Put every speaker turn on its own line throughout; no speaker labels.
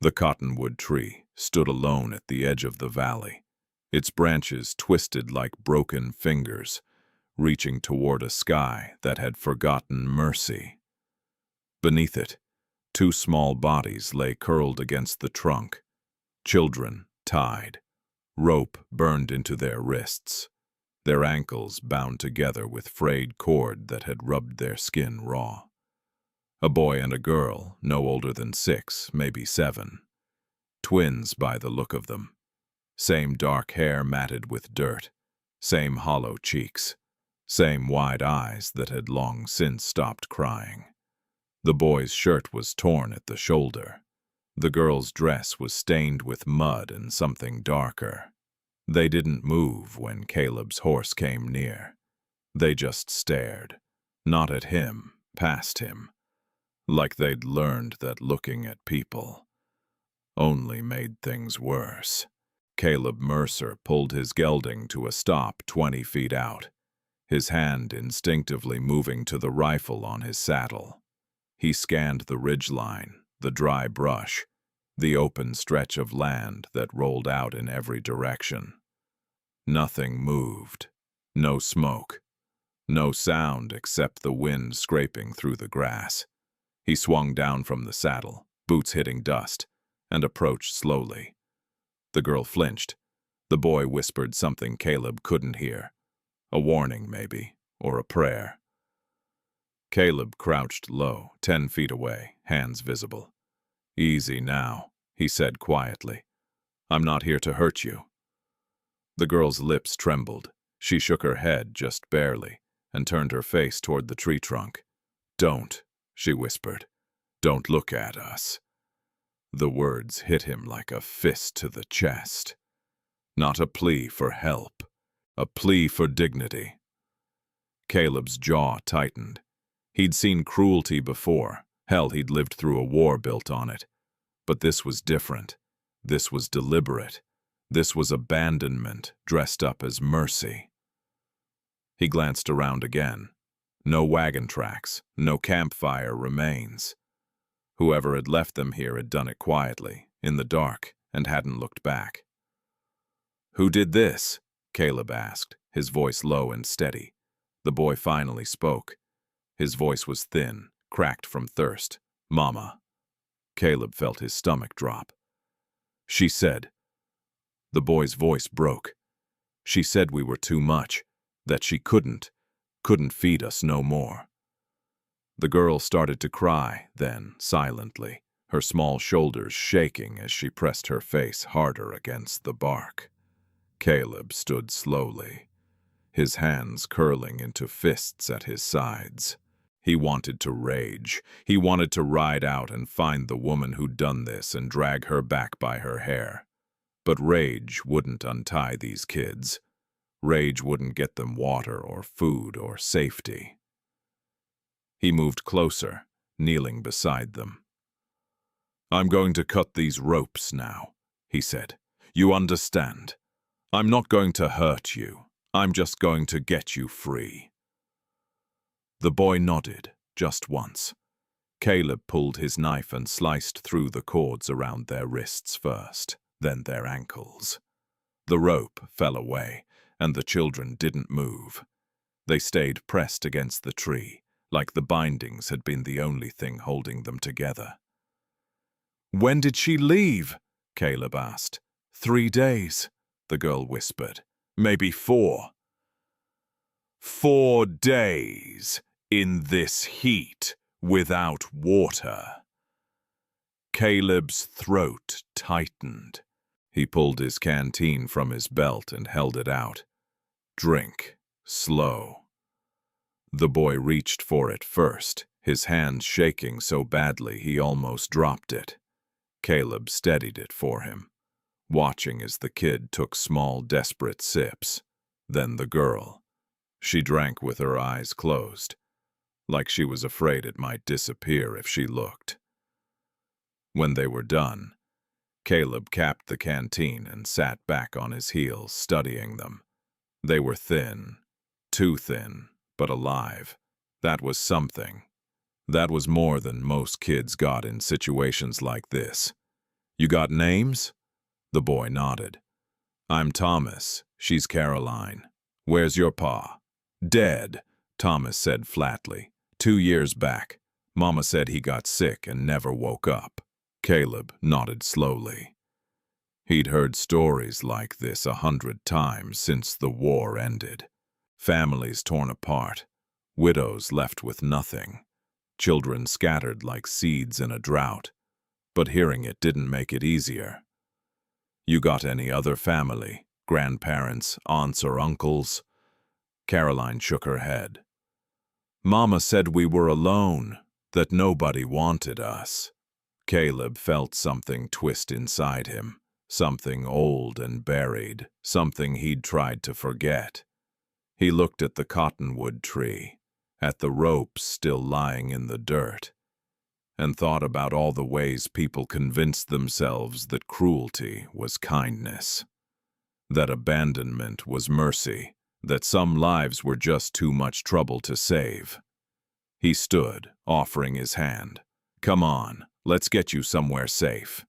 The cottonwood tree stood alone at the edge of the valley, its branches twisted like broken fingers, reaching toward a sky that had forgotten mercy. Beneath it, two small bodies lay curled against the trunk, children tied, rope burned into their wrists, their ankles bound together with frayed cord that had rubbed their skin raw. A boy and a girl, no older than 6, maybe 7. Twins by the look of them. Same dark hair matted with dirt, same hollow cheeks, same wide eyes that had long since stopped crying. The boy's shirt was torn at the shoulder. The girl's dress was stained with mud and something darker. They didn't move when Caleb's horse came near. They just stared, not at him, past him, like they'd learned that looking at people only made things worse. Caleb Mercer pulled his gelding to a stop 20 feet out, his hand instinctively moving to the rifle on his saddle. He scanned the ridgeline, the dry brush, the open stretch of land that rolled out in every direction. Nothing moved. No smoke. No sound except the wind scraping through the grass. He swung down from the saddle, boots hitting dust, and approached slowly. The girl flinched. The boy whispered something Caleb couldn't hear. A warning, maybe, or a prayer. Caleb crouched low, 10 feet away, hands visible. "Easy now," he said quietly. "I'm not here to hurt you." The girl's lips trembled. She shook her head just barely and turned her face toward the tree trunk. "Don't," she whispered. "Don't look at us." The words hit him like a fist to the chest. Not a plea for help, a plea for dignity. Caleb's jaw tightened. He'd seen cruelty before. Hell, he'd lived through a war built on it. But this was different. This was deliberate. This was abandonment dressed up as mercy. He glanced around again. No wagon tracks, no campfire remains. Whoever had left them here had done it quietly, in the dark, and hadn't looked back. "Who did this?" Caleb asked, his voice low and steady. The boy finally spoke. His voice was thin, cracked from thirst. "Mama." Caleb felt his stomach drop. "She said." The boy's voice broke. "She said we were too much, that she couldn't feed us no more." The girl started to cry, then, silently, her small shoulders shaking as she pressed her face harder against the bark. Caleb stood slowly, his hands curling into fists at his sides. He wanted to rage. He wanted to ride out and find the woman who'd done this and drag her back by her hair. But rage wouldn't untie these kids. Rage wouldn't get them water or food or safety. He moved closer, kneeling beside them. "I'm going to cut these ropes now," he said. "You understand? I'm not going to hurt you. I'm just going to get you free." The boy nodded, just once. Caleb pulled his knife and sliced through the cords around their wrists first, then their ankles. The rope fell away, and the children didn't move. They stayed pressed against the tree, like the bindings had been the only thing holding them together. "When did she leave?" Caleb asked. 3 days, the girl whispered. "Maybe 4. 4 days in this heat without water." Caleb's throat tightened. He pulled his canteen from his belt and held it out. "Drink, slow." The boy reached for it first, his hand shaking so badly he almost dropped it. Caleb steadied it for him, watching as the kid took small, desperate sips. Then the girl. She drank with her eyes closed, like she was afraid it might disappear if she looked. When they were done, Caleb capped the canteen and sat back on his heels, studying them. They were thin, too thin, but alive. That was something. That was more than most kids got in situations like this. You got names? The boy nodded. I'm Thomas. She's Caroline. Where's your pa? Dead, Thomas said flatly. 2 years back. Mama said he got sick and never woke up. Caleb nodded slowly. He'd heard stories like this 100 times since the war ended. Families torn apart, widows left with nothing, children scattered like seeds in a drought. But hearing it didn't make it easier. You got any other family? Grandparents, aunts or uncles? Caroline shook her head. Mama said we were alone, that nobody wanted us. Caleb felt something twist inside him, something old and buried, something he'd tried to forget. He looked at the cottonwood tree, at the ropes still lying in the dirt, and thought about all the ways people convinced themselves that cruelty was kindness, that abandonment was mercy, that some lives were just too much trouble to save. He stood, offering his hand. Come on, let's get you somewhere safe.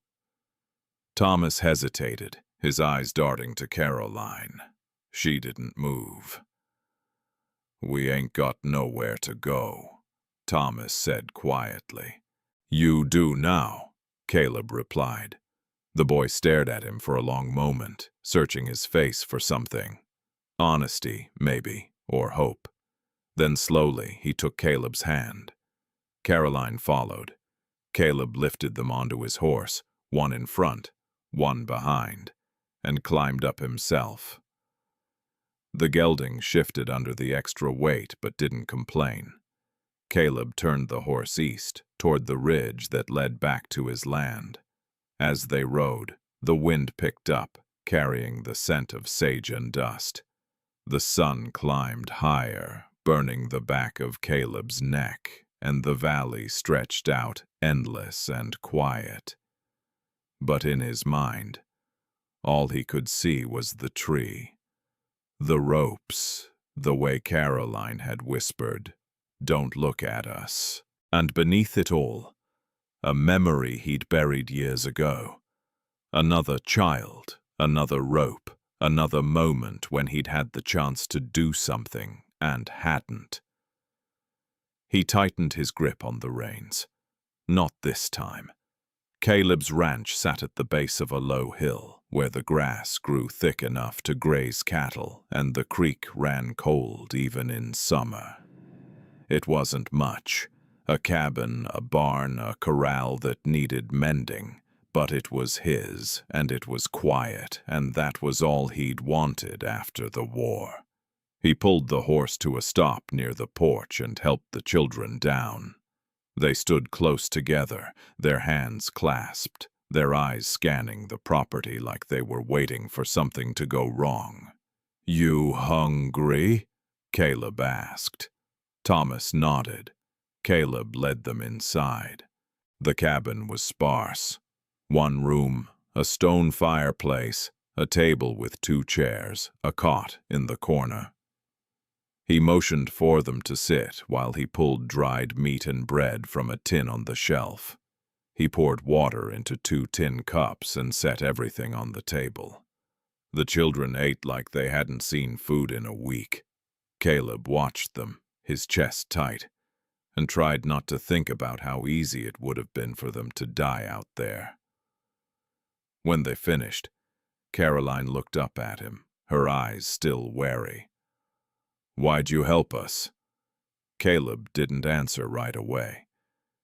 Thomas hesitated, his eyes darting to Caroline. She didn't move. We ain't got nowhere to go, Thomas said quietly. You do now, Caleb replied. The boy stared at him for a long moment, searching his face for something. Honesty, maybe, or hope. Then slowly he took Caleb's hand. Caroline followed. Caleb lifted them onto his horse, one in front, one behind, and climbed up himself. The gelding shifted under the extra weight but didn't complain. Caleb turned the horse east, toward the ridge that led back to his land. As they rode, the wind picked up, carrying the scent of sage and dust. The sun climbed higher, burning the back of Caleb's neck, and the valley stretched out endless and quiet. But in his mind, all he could see was the tree, the ropes, the way Caroline had whispered, "Don't look at us." And beneath it all, a memory he'd buried years ago. Another child, another rope, another moment when he'd had the chance to do something and hadn't. He tightened his grip on the reins. Not this time. Caleb's ranch sat at the base of a low hill, where the grass grew thick enough to graze cattle and the creek ran cold even in summer. It wasn't much. A cabin, a barn, a corral that needed mending. But it was his, and it was quiet, and that was all he'd wanted after the war. He pulled the horse to a stop near the porch and helped the children down. They stood close together, their hands clasped, their eyes scanning the property like they were waiting for something to go wrong. You hungry? Caleb asked. Thomas nodded. Caleb led them inside. The cabin was sparse. One room, a stone fireplace, a table with 2 chairs, a cot in the corner. He motioned for them to sit while he pulled dried meat and bread from a tin on the shelf. He poured water into 2 tin cups and set everything on the table. The children ate like they hadn't seen food in a week. Caleb watched them, his chest tight, and tried not to think about how easy it would have been for them to die out there. When they finished, Caroline looked up at him, her eyes still wary. Why'd you help us? Caleb didn't answer right away.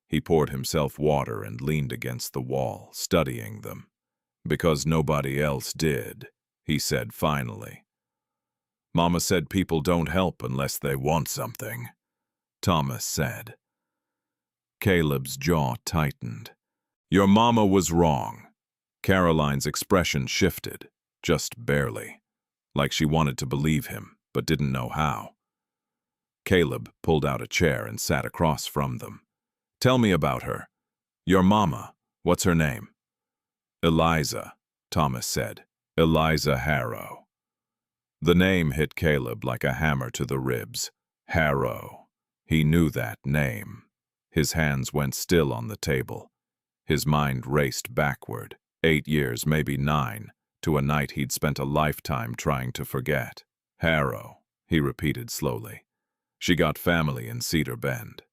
He poured himself water and leaned against the wall, studying them. Because nobody else did, he said finally. Mama said people don't help unless they want something, Thomas said. Caleb's jaw tightened. Your mama was wrong. Caroline's expression shifted, just barely, like she wanted to believe him, but didn't know how. Caleb pulled out a chair and sat across from them. Tell me about her. Your mama. What's her name? Eliza, Thomas said. Eliza Harrow. The name hit Caleb like a hammer to the ribs. Harrow. He knew that name. His hands went still on the table. His mind raced backward, 8 years, maybe 9, to a night he'd spent a lifetime trying to forget. Harrow, he repeated slowly. She got family in Cedar Bend.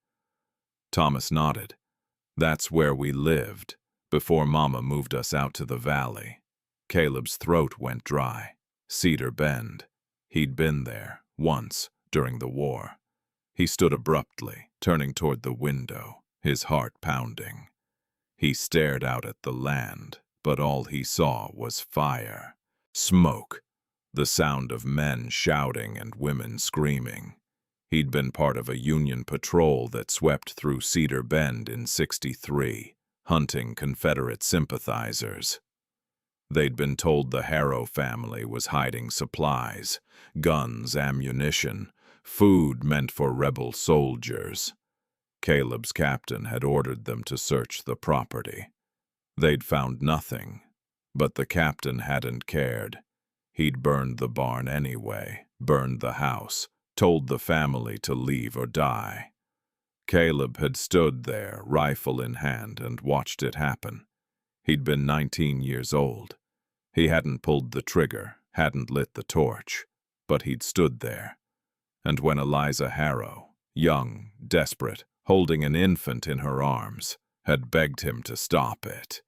Thomas nodded. That's where we lived, before Mama moved us out to the valley. Caleb's throat went dry. Cedar Bend. He'd been there, once, during the war. He stood abruptly, turning toward the window, his heart pounding. He stared out at the land, but all he saw was fire, smoke, the sound of men shouting and women screaming. He'd been part of a Union patrol that swept through Cedar Bend in '63, hunting Confederate sympathizers. They'd been told the Harrow family was hiding supplies, guns, ammunition, food meant for rebel soldiers. Caleb's captain had ordered them to search the property. They'd found nothing, but the captain hadn't cared. He'd burned the barn anyway, burned the house, told the family to leave or die. Caleb had stood there, rifle in hand, and watched it happen. He'd been 19 years old. He hadn't pulled the trigger, hadn't lit the torch, but he'd stood there. And when Eliza Harrow, young, desperate, holding an infant in her arms, had begged him to stop it,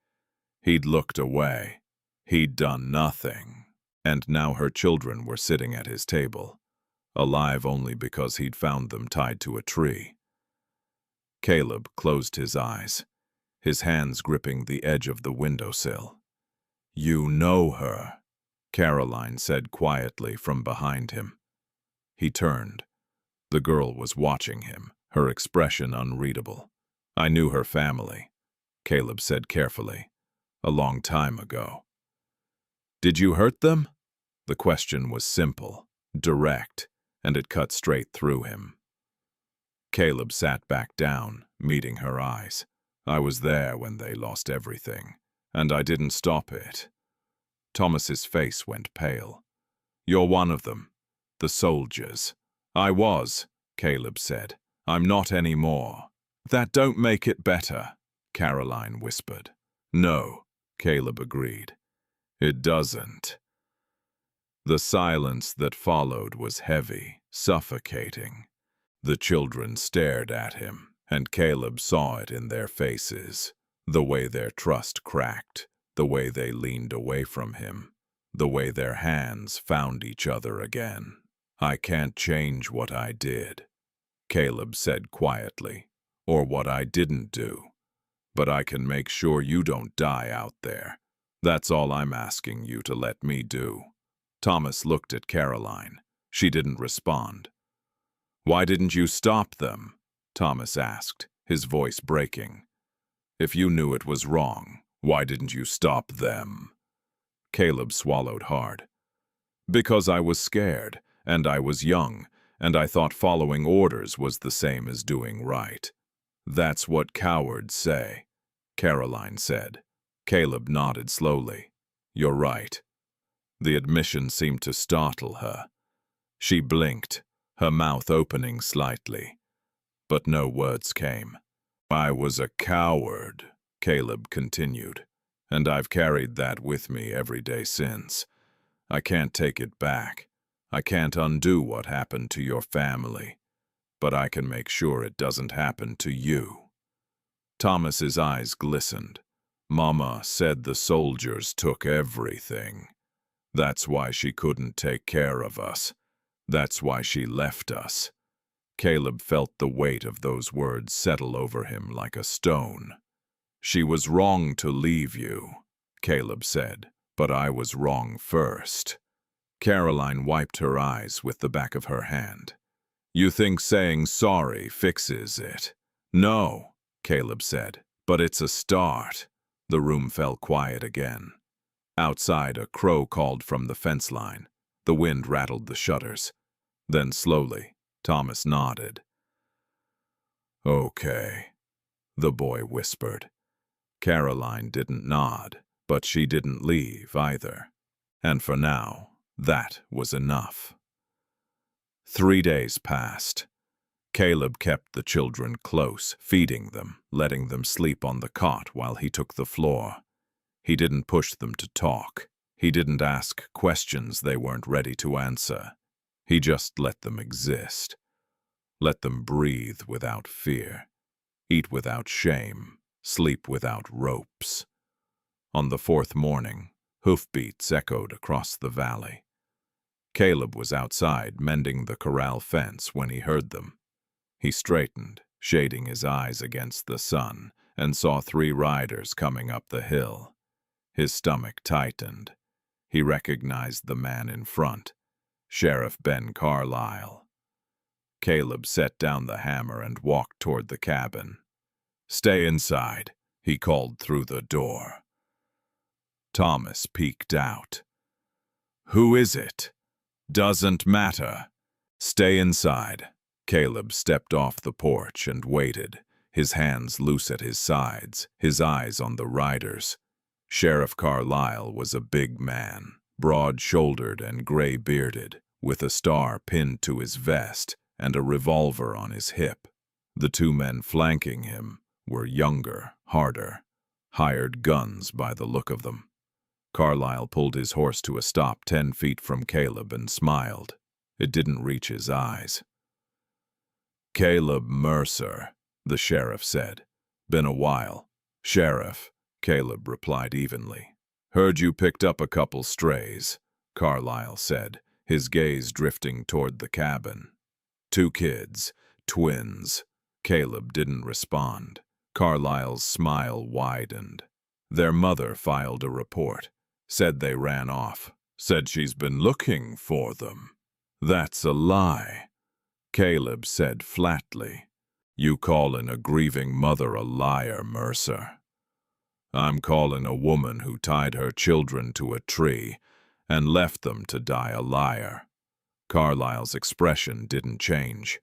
he'd looked away. He'd done nothing. And now her children were sitting at his table, alive only because he'd found them tied to a tree. Caleb closed his eyes, his hands gripping the edge of the windowsill. "You know her," Caroline said quietly from behind him. He turned. The girl was watching him, her expression unreadable. "I knew her family," Caleb said carefully. "A long time ago." "Did you hurt them?" The question was simple, direct, and it cut straight through him. Caleb sat back down, meeting her eyes. "I was there when they lost everything, and I didn't stop it." Thomas's face went pale. "You're one of them. The soldiers." "I was," Caleb said. "I'm not anymore." "That don't make it better," Caroline whispered. "No," Caleb agreed. "It doesn't." The silence that followed was heavy, suffocating. The children stared at him, and Caleb saw it in their faces, the way their trust cracked, the way they leaned away from him, the way their hands found each other again. "I can't change what I did," Caleb said quietly, "or what I didn't do. But I can make sure you don't die out there. That's all I'm asking you to let me do." Thomas looked at Caroline. She didn't respond. "Why didn't you stop them?" Thomas asked, his voice breaking. "If you knew it was wrong, why didn't you stop them?" Caleb swallowed hard. "Because I was scared, and I was young, and I thought following orders was the same as doing right." "That's what cowards say," Caroline said. Caleb nodded slowly. "You're right." The admission seemed to startle her. She blinked, her mouth opening slightly. But no words came. "I was a coward," Caleb continued, "and I've carried that with me every day since. I can't take it back. I can't undo what happened to your family, but I can make sure it doesn't happen to you." Thomas's eyes glistened. "Mama said the soldiers took everything. That's why she couldn't take care of us. That's why she left us." Caleb felt the weight of those words settle over him like a stone. "She was wrong to leave you," Caleb said, "but I was wrong first." Caroline wiped her eyes with the back of her hand. "You think saying sorry fixes it?" "No," Caleb said, "but it's a start." The room fell quiet again. Outside, a crow called from the fence line. The wind rattled the shutters. Then slowly, Thomas nodded. "Okay," the boy whispered. Caroline didn't nod, but she didn't leave either. And for now, that was enough. 3 days passed. Caleb kept the children close, feeding them, letting them sleep on the cot while he took the floor. He didn't push them to talk. He didn't ask questions they weren't ready to answer. He just let them exist. Let them breathe without fear, eat without shame, sleep without ropes. On the fourth morning, hoofbeats echoed across the valley. Caleb was outside mending the corral fence when he heard them. He straightened, shading his eyes against the sun, and saw 3 riders coming up the hill. His stomach tightened. He recognized the man in front, Sheriff Ben Carlisle. Caleb set down the hammer and walked toward the cabin. "Stay inside," he called through the door. Thomas peeked out. "Who is it?" "Doesn't matter. Stay inside." Caleb stepped off the porch and waited, his hands loose at his sides, his eyes on the riders. Sheriff Carlisle was a big man, broad-shouldered and gray-bearded, with a star pinned to his vest and a revolver on his hip. The 2 men flanking him were younger, harder, hired guns by the look of them. Carlisle pulled his horse to a stop 10 feet from Caleb and smiled. It didn't reach his eyes. "Caleb Mercer," the sheriff said. "Been a while." "Sheriff," Caleb replied evenly. "Heard you picked up a couple strays," Carlisle said, his gaze drifting toward the cabin. 2 kids, twins." Caleb didn't respond. Carlisle's smile widened. "Their mother filed a report. Said they ran off. Said she's been looking for them." "That's a lie," Caleb said flatly. "You callin' a grieving mother a liar, Mercer. I'm calling a woman who tied her children to a tree and left them to die a liar." Carlisle's expression didn't change.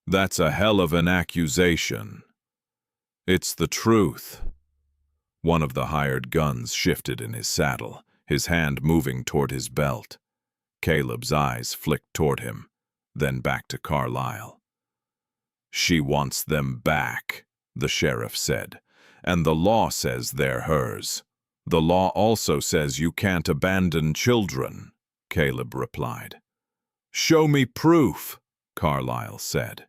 "That's a hell of an accusation." "It's the truth." One of the hired guns shifted in his saddle, his hand moving toward his belt. Caleb's eyes flicked toward him, then back to Carlisle. "She wants them back," the sheriff said, "and the law says they're hers." "The law also says you can't abandon children," Caleb replied. "Show me proof," Carlisle said.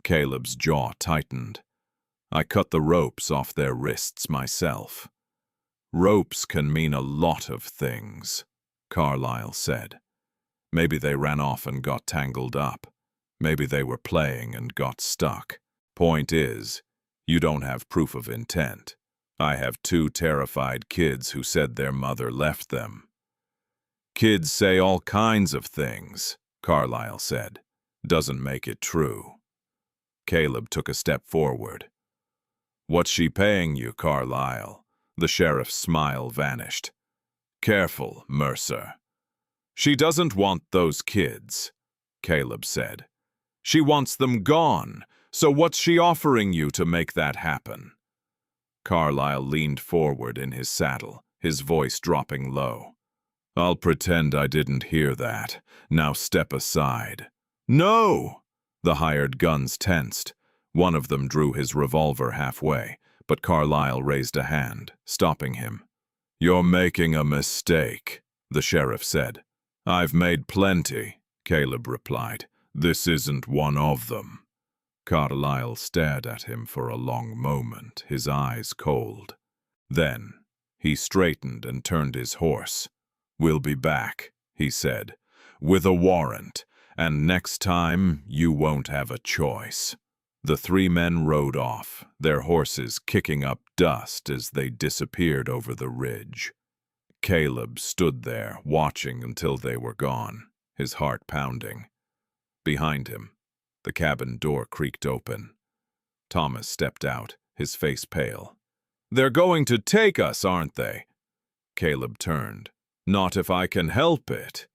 Caleb's jaw tightened. "I cut the ropes off their wrists myself." "Ropes can mean a lot of things," Carlisle said. "Maybe they ran off and got tangled up. Maybe they were playing and got stuck. Point is, you don't have proof of intent. I have 2 terrified kids who said their mother left them." "Kids say all kinds of things," Carlisle said. "Doesn't make it true." Caleb took a step forward. "What's she paying you, Carlisle?" The sheriff's smile vanished. "Careful, Mercer." "She doesn't want those kids," Caleb said. "She wants them gone, so what's she offering you to make that happen?" Carlisle leaned forward in his saddle, his voice dropping low. "I'll pretend I didn't hear that. Now step aside." "No!" The hired guns tensed. One of them drew his revolver halfway, but Carlisle raised a hand, stopping him. "You're making a mistake," the sheriff said. "I've made plenty," Caleb replied. "This isn't one of them." Carlisle stared at him for a long moment, his eyes cold. Then he straightened and turned his horse. "We'll be back," he said, "with a warrant, and next time you won't have a choice." The 3 men rode off, their horses kicking up dust as they disappeared over the ridge. Caleb stood there, watching until they were gone, his heart pounding. Behind him, the cabin door creaked open. Thomas stepped out, his face pale. "They're going to take us, aren't they?" Caleb turned. "Not if I can help it."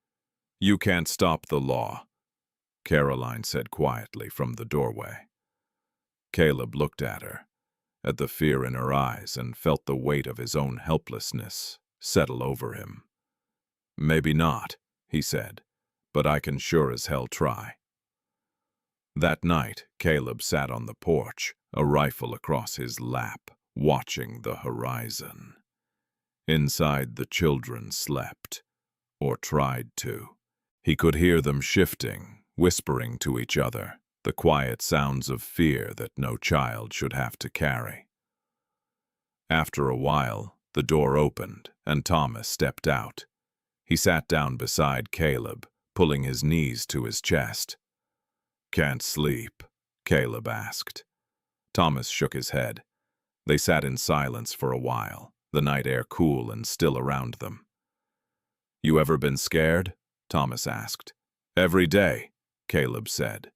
"You can't stop the law," Caroline said quietly from the doorway. Caleb looked at her, at the fear in her eyes, and felt the weight of his own helplessness settle over him. "Maybe not," he said, "but I can sure as hell try." That night, Caleb sat on the porch, a rifle across his lap, watching the horizon. Inside, the children slept, or tried to. He could hear them shifting, whispering to each other, the quiet sounds of fear that no child should have to carry. After a while, the door opened, and Thomas stepped out. He sat down beside Caleb, pulling his knees to his chest. "Can't sleep?" Caleb asked. Thomas shook his head. They sat in silence for a while, the night air cool and still around them. "You ever been scared?" Thomas asked. "Every day," Caleb said.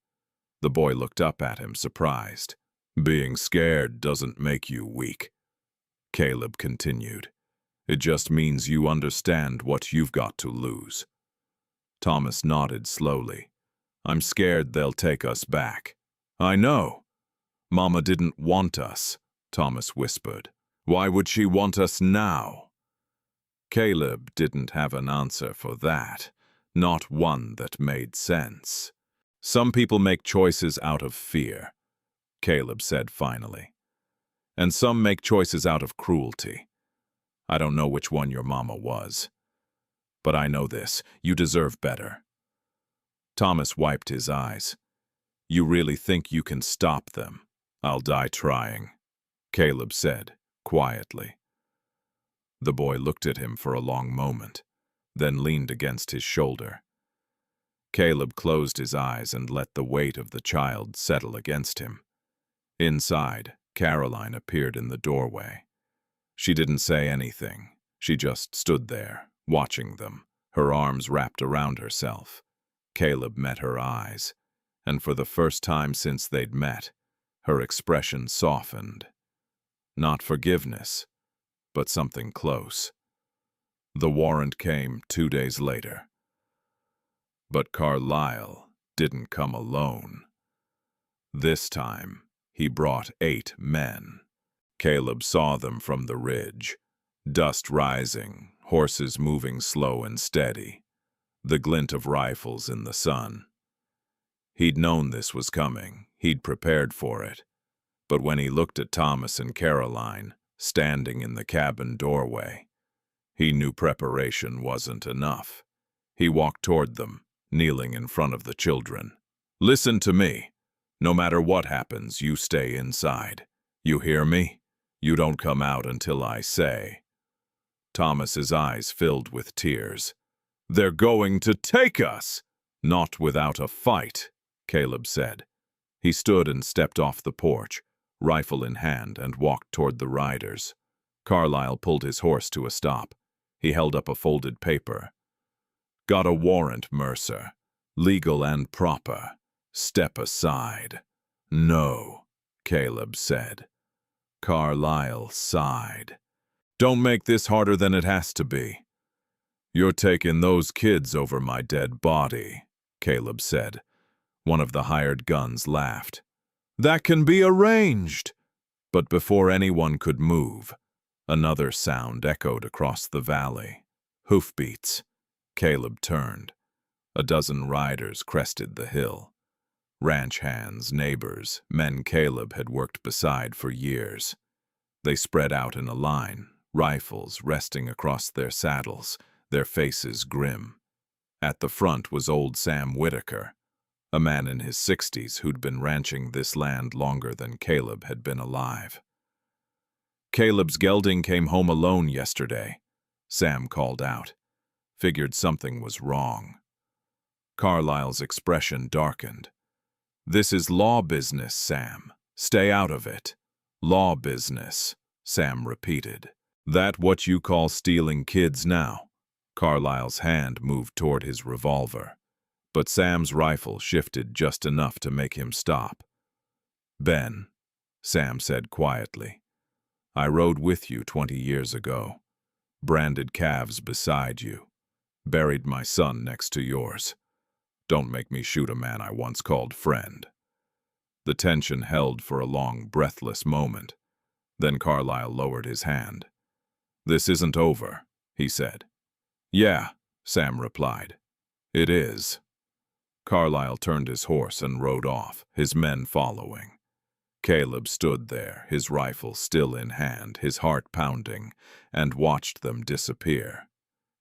The boy looked up at him, surprised. "Being scared doesn't make you weak," Caleb continued. "It just means you understand what you've got to lose." Thomas nodded slowly. "I'm scared they'll take us back." "I know. Mama didn't want us," Thomas whispered. "Why would she want us now?" Caleb didn't have an answer for that, not one that made sense. "Some people make choices out of fear," Caleb said finally. "And some make choices out of cruelty. I don't know which one your mama was. But I know this, you deserve better." Thomas wiped his eyes. "You really think you can stop them?" "I'll die trying," Caleb said, quietly. The boy looked at him for a long moment, then leaned against his shoulder. Caleb closed his eyes and let the weight of the child settle against him. Inside, Caroline appeared in the doorway. She didn't say anything. She just stood there, watching them, her arms wrapped around herself. Caleb met her eyes, and for the first time since they'd met, her expression softened. Not forgiveness, but something close. The warrant came 2 days later. But Carlisle didn't come alone. This time, he brought 8 men. Caleb saw them from the ridge. Dust rising, horses moving slow and steady, the glint of rifles in the sun. He'd known this was coming. He'd prepared for it. But when he looked at Thomas and Caroline, standing in the cabin doorway, he knew preparation wasn't enough. He walked toward them, kneeling in front of the children. "Listen to me. No matter what happens, you stay inside. You hear me? You don't come out until I say." Thomas's eyes filled with tears. "They're going to take us!" "Not without a fight," Caleb said. He stood and stepped off the porch, rifle in hand, and walked toward the riders. Carlisle pulled his horse to a stop. He held up a folded paper. "Got a warrant, Mercer. Legal and proper. Step aside." "No," Caleb said. Carlisle sighed. "Don't make this harder than it has to be." "You're taking those kids over my dead body," Caleb said. One of the hired guns laughed. "That can be arranged." But before anyone could move, another sound echoed across the valley. Hoofbeats. Caleb turned. A dozen riders crested the hill. Ranch hands, neighbors, men Caleb had worked beside for years. They spread out in a line, rifles resting across their saddles, their faces grim. At the front was old Sam Whitaker, a man in his 60s who'd been ranching this land longer than Caleb had been alive. "Caleb's gelding came home alone yesterday," Sam called out. Figured something was wrong. Carlisle's expression darkened. "This is law business, Sam. Stay out of it." "Law business," Sam repeated. "That what you call stealing kids now?" Carlisle's hand moved toward his revolver, but Sam's rifle shifted just enough to make him stop. "Ben," Sam said quietly, "I rode with you 20 years ago. Branded calves beside you. Buried my son next to yours. Don't make me shoot a man I once called friend." The tension held for a long, breathless moment. Then Carlisle lowered his hand. "This isn't over," he said. "Yeah," Sam replied. "It is." Carlisle turned his horse and rode off, his men following. Caleb stood there, his rifle still in hand, his heart pounding, and watched them disappear.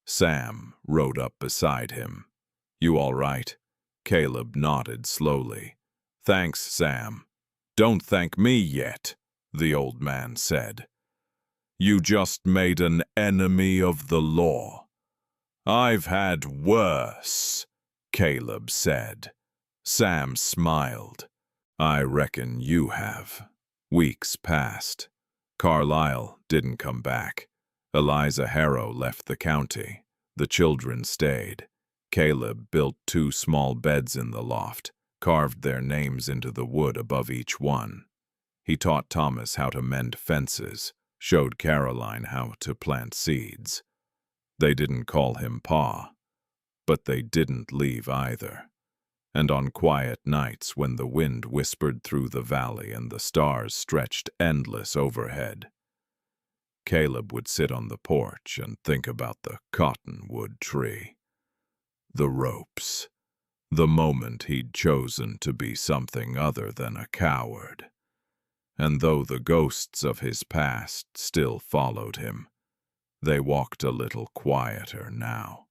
Sam rode up beside him. "You all right?" Caleb nodded slowly. "Thanks, Sam." "Don't thank me yet," the old man said. "You just made an enemy of the law." "I've had worse," Caleb said. Sam smiled. "I reckon you have." Weeks passed. Carlisle didn't come back. Eliza Harrow left the county. The children stayed. Caleb built 2 small beds in the loft, carved their names into the wood above each one. He taught Thomas how to mend fences, showed Caroline how to plant seeds. They didn't call him Pa, but they didn't leave either. And on quiet nights when the wind whispered through the valley and the stars stretched endless overhead, Caleb would sit on the porch and think about the cottonwood tree, the ropes, the moment he'd chosen to be something other than a coward. And though the ghosts of his past still followed him, they walked a little quieter now.